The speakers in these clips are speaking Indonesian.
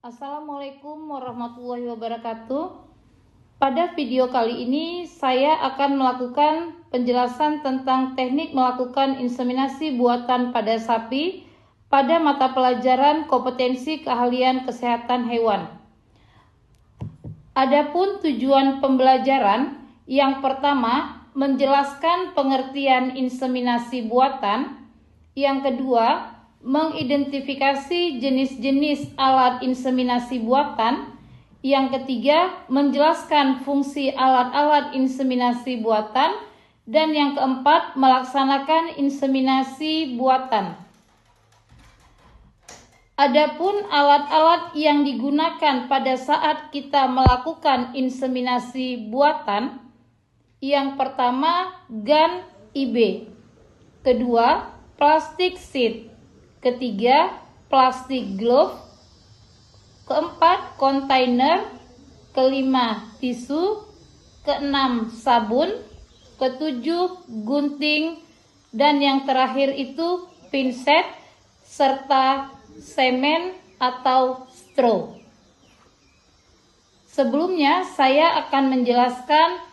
Assalamualaikum warahmatullahi wabarakatuh. Pada video kali ini saya akan melakukan penjelasan tentang teknik melakukan inseminasi buatan pada sapi pada mata pelajaran kompetensi keahlian kesehatan hewan. Adapun tujuan pembelajaran, yang pertama menjelaskan pengertian inseminasi buatan, yang kedua mengidentifikasi jenis-jenis alat inseminasi buatan, yang ketiga menjelaskan fungsi alat-alat inseminasi buatan, dan yang keempat melaksanakan inseminasi buatan. Adapun alat-alat yang digunakan pada saat kita melakukan inseminasi buatan, yang pertama gun IB, kedua plastik sheet, ketiga plastik glove, keempat kontainer, kelima tisu, keenam sabun, ketujuh gunting, dan yang terakhir itu pinset serta semen atau straw. Sebelumnya saya akan menjelaskan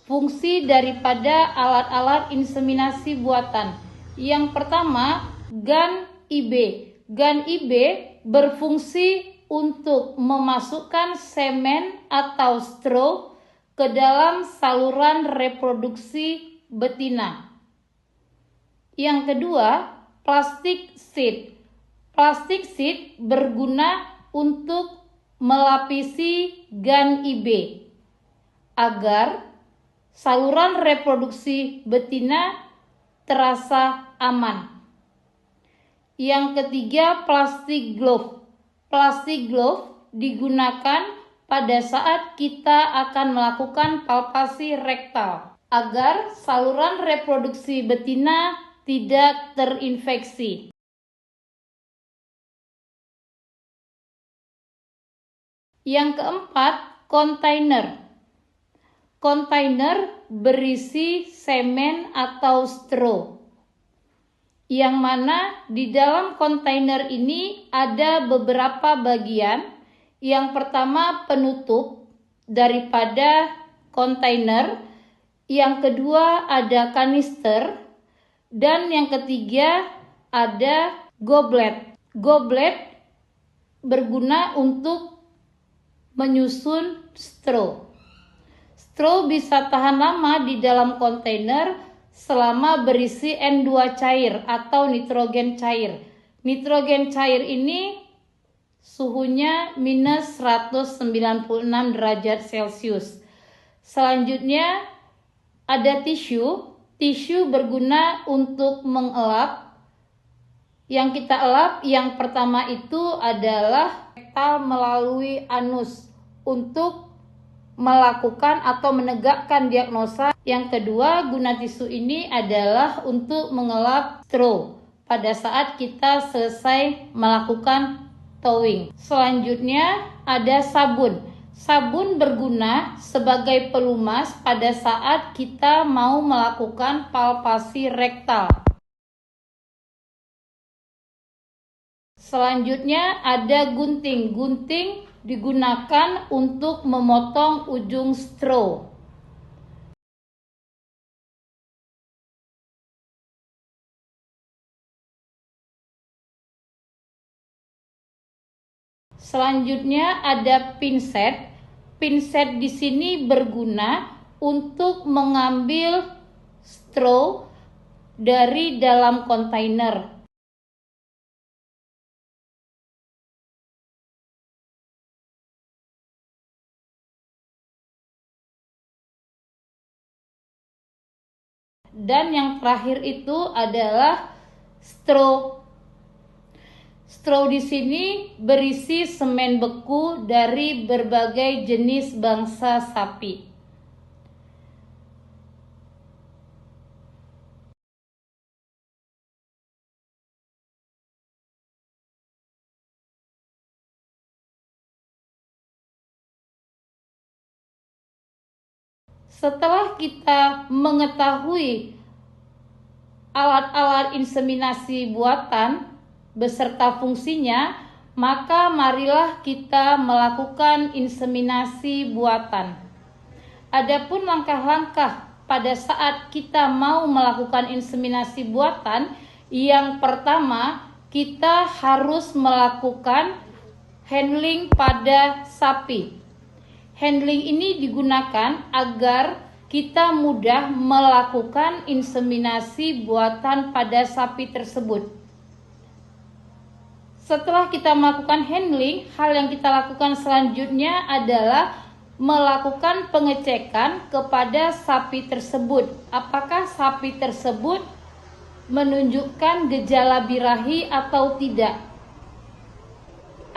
fungsi daripada alat-alat inseminasi buatan. Yang pertama, gun IB. Gun IB berfungsi untuk memasukkan semen atau straw ke dalam saluran reproduksi betina. Yang kedua, plastik sheet. Plastik sheet berguna untuk melapisi gun IB agar saluran reproduksi betina terasa aman. Yang ketiga, plastik glove. Plastik glove digunakan pada saat kita akan melakukan palpasi rektal agar saluran reproduksi betina tidak terinfeksi. Yang keempat, kontainer. Kontainer berisi semen atau straw, yang mana di dalam kontainer ini ada beberapa bagian. Yang pertama, penutup daripada kontainer, yang kedua ada kanister, dan yang ketiga ada goblet. Goblet berguna untuk menyusun straw. Straw bisa tahan lama di dalam kontainer selama berisi N2 cair atau nitrogen cair. Nitrogen cair ini suhunya minus 196 derajat Celcius. Selanjutnya ada tisu. Tisu berguna untuk mengelap. Yang kita elap yang pertama itu adalah rektal melalui anus untuk melakukan atau menegakkan diagnosa. Yang kedua, guna tisu ini adalah untuk mengelap straw pada saat kita selesai melakukan towing. Selanjutnya ada sabun. Sabun berguna sebagai pelumas pada saat kita mau melakukan palpasi rektal. Selanjutnya ada gunting. Gunting digunakan untuk memotong ujung straw. Selanjutnya ada pinset. Pinset di sini berguna untuk mengambil straw dari dalam kontainer. Dan yang terakhir itu adalah straw. Straw di sini berisi semen beku dari berbagai jenis bangsa sapi. Setelah kita mengetahui alat-alat inseminasi buatan beserta fungsinya, maka marilah kita melakukan inseminasi buatan. Adapun langkah-langkah pada saat kita mau melakukan inseminasi buatan, yang pertama kita harus melakukan handling pada sapi. Handling ini digunakan agar kita mudah melakukan inseminasi buatan pada sapi tersebut. Setelah kita melakukan handling, hal yang kita lakukan selanjutnya adalah melakukan pengecekan kepada sapi tersebut. Apakah sapi tersebut menunjukkan gejala birahi atau tidak?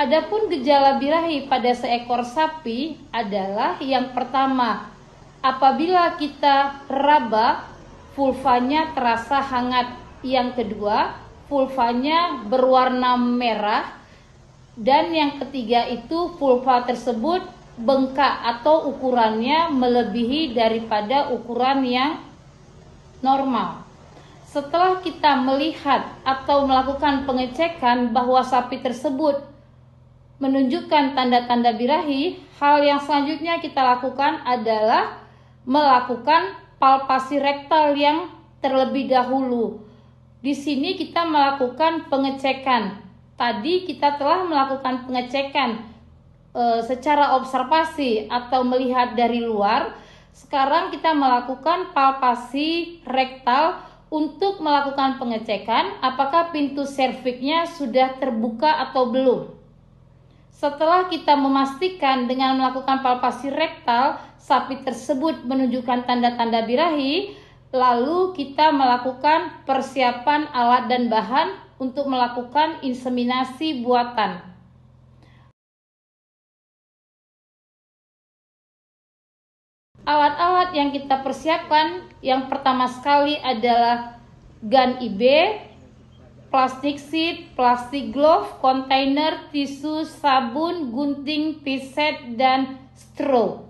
Adapun gejala birahi pada seekor sapi adalah yang pertama, apabila kita raba, vulvanya terasa hangat. Yang kedua, vulvanya berwarna merah. Dan yang ketiga itu vulva tersebut bengkak atau ukurannya melebihi daripada ukuran yang normal. Setelah kita melihat atau melakukan pengecekan bahwa sapi tersebut menunjukkan tanda-tanda birahi, hal yang selanjutnya kita lakukan adalah melakukan palpasi rektal yang terlebih dahulu. Di sini kita melakukan pengecekan. Tadi kita telah melakukan pengecekan secara observasi atau melihat dari luar. Sekarang kita melakukan palpasi rektal untuk melakukan pengecekan apakah pintu serviknya sudah terbuka atau belum. Setelah kita memastikan dengan melakukan palpasi rektal, sapi tersebut menunjukkan tanda-tanda birahi, lalu kita melakukan persiapan alat dan bahan untuk melakukan inseminasi buatan. Alat-alat yang kita persiapkan, yang pertama sekali adalah gun IB, plastik sheet, plastik glove, kontainer, tisu, sabun, gunting, pincet, dan straw.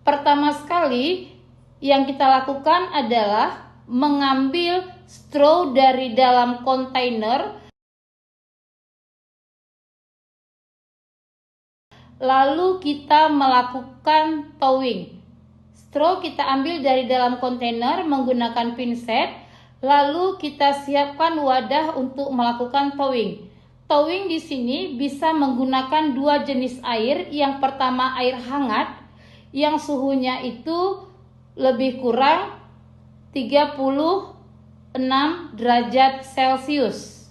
Pertama sekali yang kita lakukan adalah mengambil straw dari dalam kontainer, lalu kita melakukan towing. Straw kita ambil dari dalam kontainer menggunakan pincet. Lalu kita siapkan wadah untuk melakukan towing. Towing di sini bisa menggunakan dua jenis air. Yang pertama air hangat yang suhunya itu lebih kurang 36 derajat Celcius.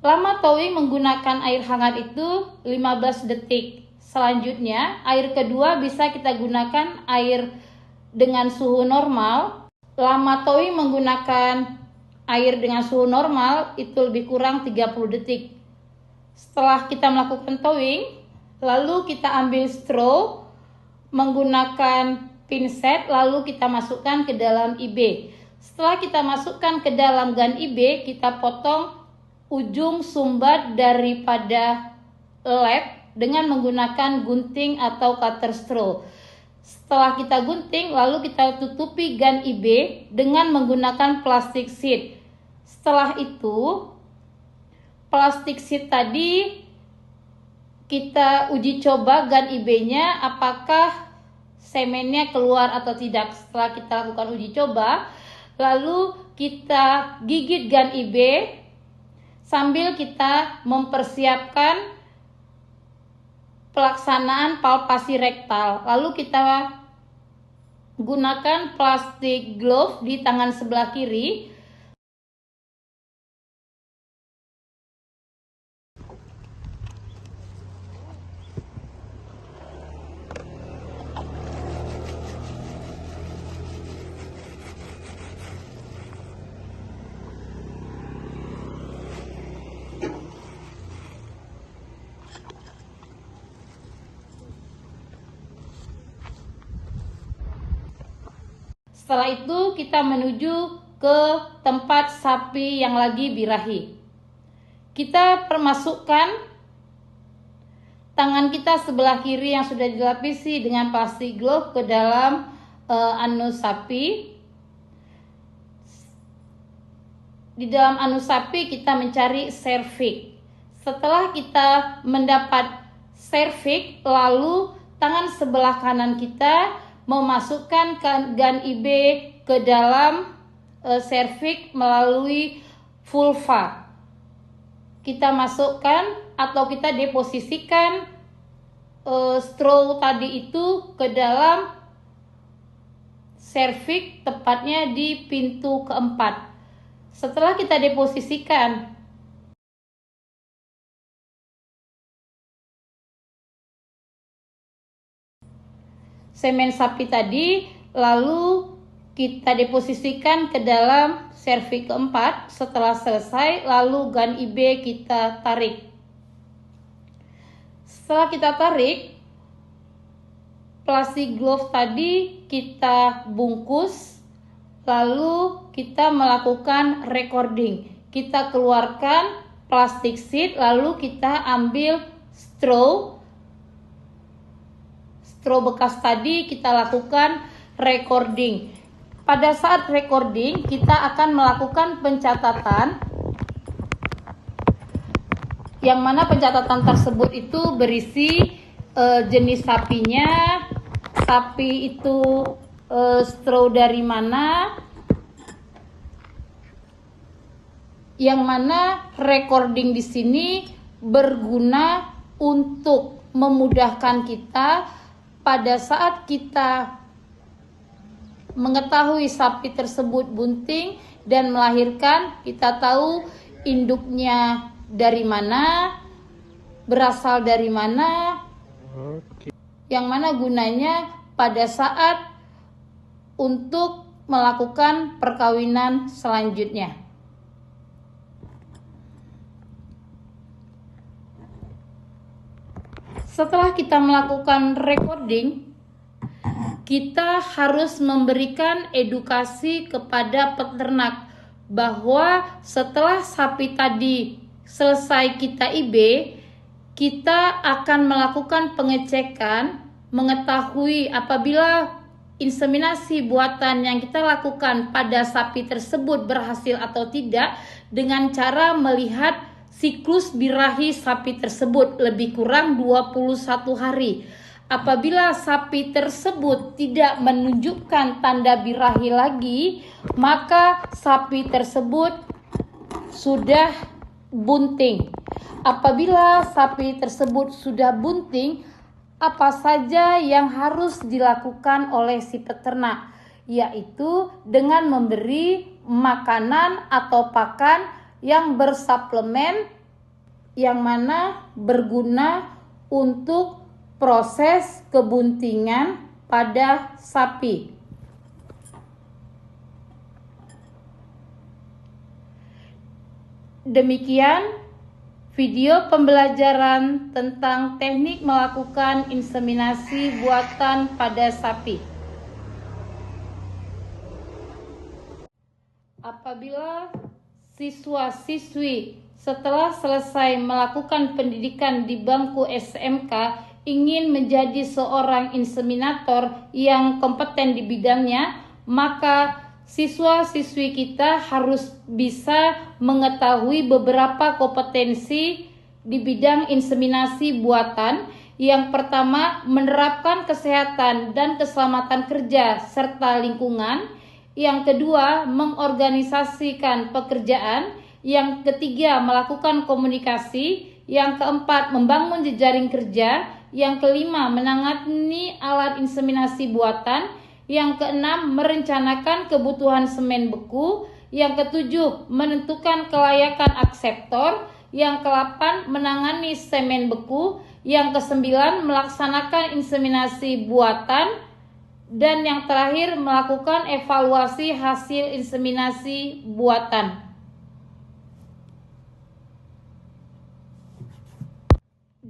Lama towing menggunakan air hangat itu 15 detik. Selanjutnya air kedua bisa kita gunakan air dengan suhu normal. Lama towing menggunakan air dengan suhu normal itu lebih kurang 30 detik. Setelah kita melakukan towing, lalu kita ambil straw menggunakan pincet, lalu kita masukkan ke dalam IB. Setelah kita masukkan ke dalam gun IB, kita potong ujung sumbat daripada led dengan menggunakan gunting atau cutter straw. Setelah kita gunting, lalu kita tutupi gun IB dengan menggunakan plastik sheet. Setelah itu, plastik sheet tadi kita uji coba gun IB-nya apakah semennya keluar atau tidak. Setelah kita lakukan uji coba, lalu kita gigit gun IB sambil kita mempersiapkan pelaksanaan palpasi rektal. Lalu kita gunakan plastik glove di tangan sebelah kiri. Setelah itu kita menuju ke tempat sapi yang lagi birahi. Kita permasukkan tangan kita sebelah kiri yang sudah dilapisi dengan plastik glove ke dalam anus sapi. di dalam anus sapi kita mencari serviks. Setelah kita mendapat serviks, lalu tangan sebelah kanan kita memasukkan GAN IB ke dalam serviks melalui vulva. Kita masukkan atau kita deposisikan straw tadi itu ke dalam serviks, tepatnya di pintu keempat. Setelah kita deposisikan semen sapi tadi, lalu kita deposisikan ke dalam serviks keempat. Setelah selesai, lalu GAN IB kita tarik. Setelah kita tarik, plastik glove tadi kita bungkus, lalu kita melakukan recording. Kita keluarkan plastik sheet, lalu kita ambil straw bekas tadi, kita lakukan recording. Pada saat recording, kita akan melakukan pencatatan, yang mana pencatatan tersebut itu berisi jenis sapinya, sapi itu straw dari mana, yang mana recording di sini berguna untuk memudahkan kita pada saat kita mengetahui sapi tersebut bunting dan melahirkan. Kita tahu induknya dari mana, berasal dari mana, yang mana gunanya pada saat untuk melakukan perkawinan selanjutnya. Setelah kita melakukan recording, kita harus memberikan edukasi kepada peternak bahwa setelah sapi tadi selesai kita IB, kita akan melakukan pengecekan, mengetahui apabila inseminasi buatan yang kita lakukan pada sapi tersebut berhasil atau tidak dengan cara melihat siklus birahi sapi tersebut lebih kurang 21 hari. Apabila sapi tersebut tidak menunjukkan tanda birahi lagi, maka sapi tersebut sudah bunting. Apabila sapi tersebut sudah bunting, apa saja yang harus dilakukan oleh si peternak? Yaitu dengan memberi makanan atau pakan yang bersuplemen, yang mana berguna untuk proses kebuntingan pada sapi. Demikian video pembelajaran tentang teknik melakukan inseminasi buatan pada sapi. Apabila siswa-siswi setelah selesai melakukan pendidikan di bangku SMK ingin menjadi seorang inseminator yang kompeten di bidangnya, maka siswa-siswi kita harus bisa mengetahui beberapa kompetensi di bidang inseminasi buatan. Yang pertama, menerapkan kesehatan dan keselamatan kerja serta lingkungan. Yang kedua, mengorganisasikan pekerjaan. Yang ketiga, melakukan komunikasi. Yang keempat, membangun jejaring kerja. Yang kelima, menangani alat inseminasi buatan. Yang keenam, merencanakan kebutuhan semen beku. Yang ketujuh, menentukan kelayakan akseptor. Yang ke-8, menangani semen beku. Yang ke-9, melaksanakan inseminasi buatan. Dan yang terakhir, melakukan evaluasi hasil inseminasi buatan.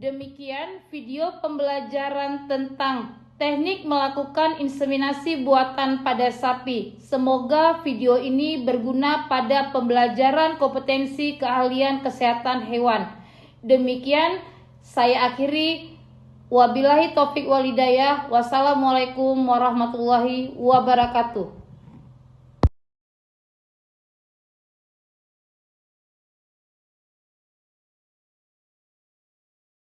Demikian video pembelajaran tentang teknik melakukan inseminasi buatan pada sapi. Semoga video ini berguna pada pembelajaran kompetensi keahlian kesehatan hewan. Demikian saya akhiri. Wabillahi taufik walhidayah. Wassalamualaikum warahmatullahi wabarakatuh.